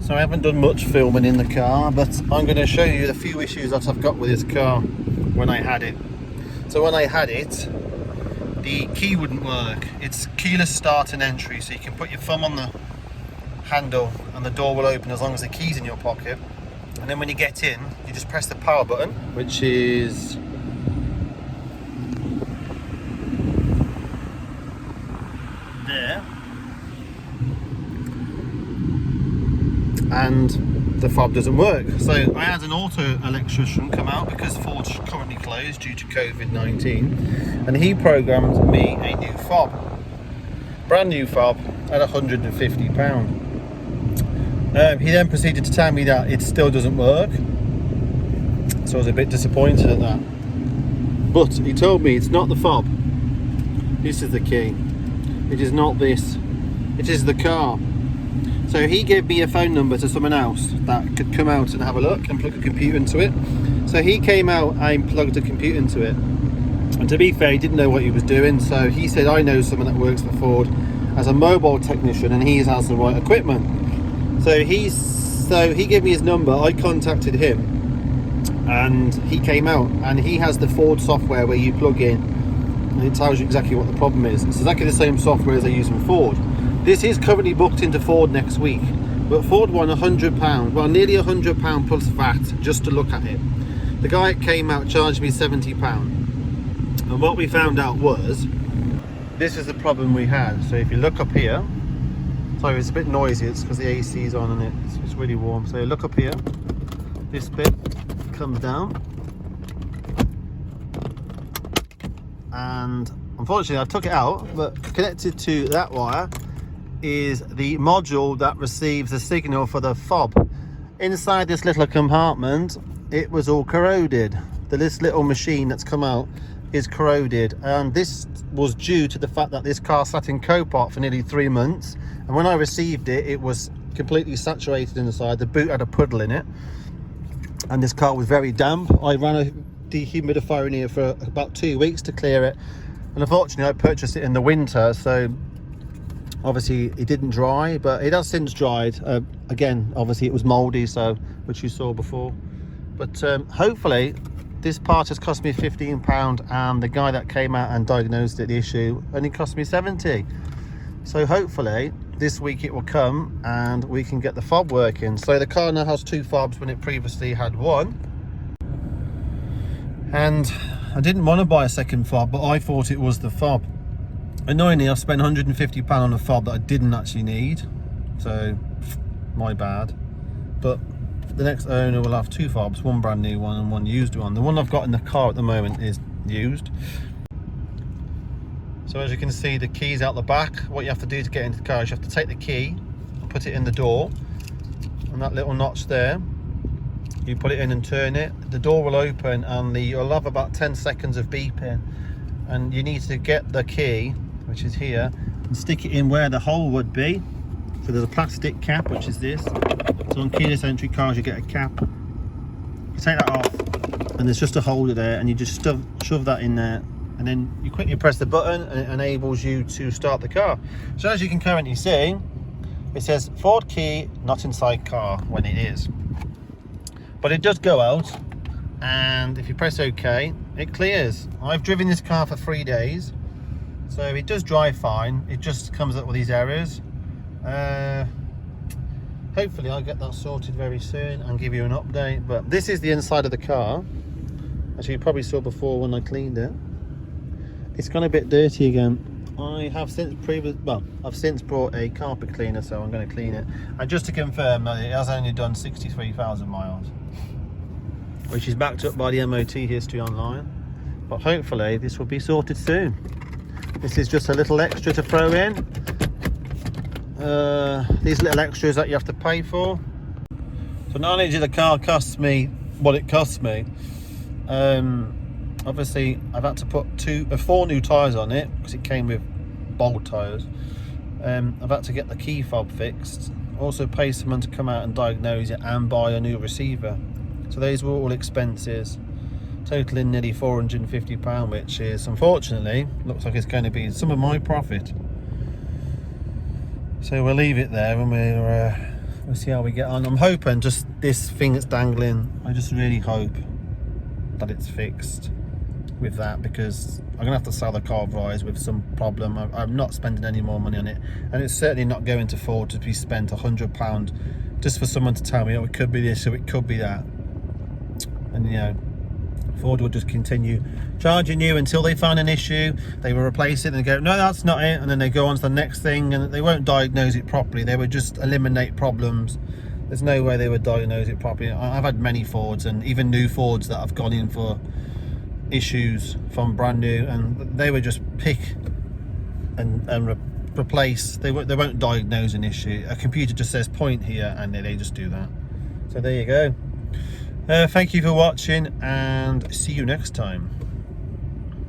So I haven't done much filming in the car, but I'm going to show you the few issues that I've got with this car when I had it. So when I had it, the key wouldn't work. It's keyless start and entry, so you can put your thumb on the handle and the door will open as long as the key's in your pocket. And then when you get in, you just press the power button, which is there, and the fob doesn't work. So I had an auto electrician come out because Ford's currently closed due to COVID-19, and he programmed me a new fob, brand new fob at £150. He then proceeded to tell me that it still doesn't work, so I was a bit disappointed at that. But he told me it's not the fob, this is the key. It is not this, it is the car. So he gave me a phone number to someone else that could come out and have a look and plug a computer into it. So he came out and plugged a computer into it. And to be fair, he didn't know what he was doing. So he said, I know someone that works for Ford as a mobile technician and he has the right equipment. So he gave me his number, I contacted him and he came out, and he has the Ford software where you plug in and it tells you exactly what the problem is. It's exactly the same software as they use in Ford. This is currently booked into Ford next week, but Ford won £100, well nearly £100 plus VAT just to look at it. The guy that came out charged me £70, and what we found out was, this is the problem we had. So if you look up here, sorry it's a bit noisy, it's because the AC is on and it's really warm. So look up here, this bit comes down, and unfortunately I took it out, but connected to that wire is the module that receives the signal for the fob. Inside this little compartment, it was all corroded. This little machine that's come out is corroded, and this was due to the fact that this car sat in Copart for nearly 3 months, and when I received it, it was completely saturated inside. The boot had a puddle in it, and this car was very damp. I ran a dehumidifier in here for about 2 weeks to clear it, and unfortunately I purchased it in the winter, so obviously it didn't dry, but it has since dried. Again, obviously it was moldy, so which you saw before, but hopefully this part has cost me £15, and the guy that came out and diagnosed the issue only cost me 70. So hopefully this week it will come and we can get the fob working. So the car now has 2 fobs when it previously had 1, and I didn't want to buy a second fob, but I thought it was the fob. Annoyingly, I spent £150 on a fob that I didn't actually need, so my bad. But the next owner will have 2 fobs, one brand new one and one used one. The one I've got in the car at the moment is used. So as you can see, the key's out the back. What you have to do to get into the car is you have to take the key and put it in the door, and that little notch there, you put it in and turn it, the door will open, and you'll have about 10 seconds of beeping, and you need to get the key, which is here, and stick it in where the hole would be. So there's a plastic cap, which is this. So on keyless entry cars you get a cap. You take that off and there's just a holder there, and you just shove that in there, and then you quickly press the button and it enables you to start the car. So as you can currently see, it says Ford key not inside car when it is, but it does go out, and if you press OK it clears. I've driven this car for 3 days, so it does drive fine. It just comes up with these errors. Hopefully I'll get that sorted very soon and give you an update. But this is the inside of the car, as you probably saw before when I cleaned it. It's gone a bit dirty again. I have since brought a carpet cleaner, so I'm going to clean it. And just to confirm that it has only done 63,000 miles, which is backed up by the MOT history online. But hopefully this will be sorted soon. This is just a little extra to throw in. These little extras that you have to pay for. So not only did the car cost me what it cost me, obviously I've had to put 4 new tyres on it because it came with bolt tyres. I've had to get the key fob fixed, also pay someone to come out and diagnose it, and buy a new receiver. So those were all expenses, totaling nearly £450, which is, unfortunately, looks like it's going to be some of my profit. So we'll leave it there, and we'll see how we get on. I'm hoping just this thing that's dangling, I just really hope that it's fixed with that, because I'm gonna have to sell the car rise with some problem. I'm not spending any more money on it, and it's certainly not going to Ford to be spent £100 just for someone to tell me, oh, it could be this or it could be that. And you know, Ford will just continue charging you until they find an issue. They will replace it and go, no, that's not it, and then they go on to the next thing, and they won't diagnose it properly. They would just eliminate problems. There's no way they would diagnose it properly. I've had many Fords, and even new Fords, that have gone in for issues from brand new, and they would just pick and replace. They won't diagnose an issue. A computer just says point here, and they just do that. So there you go. Thank you for watching, and see you next time.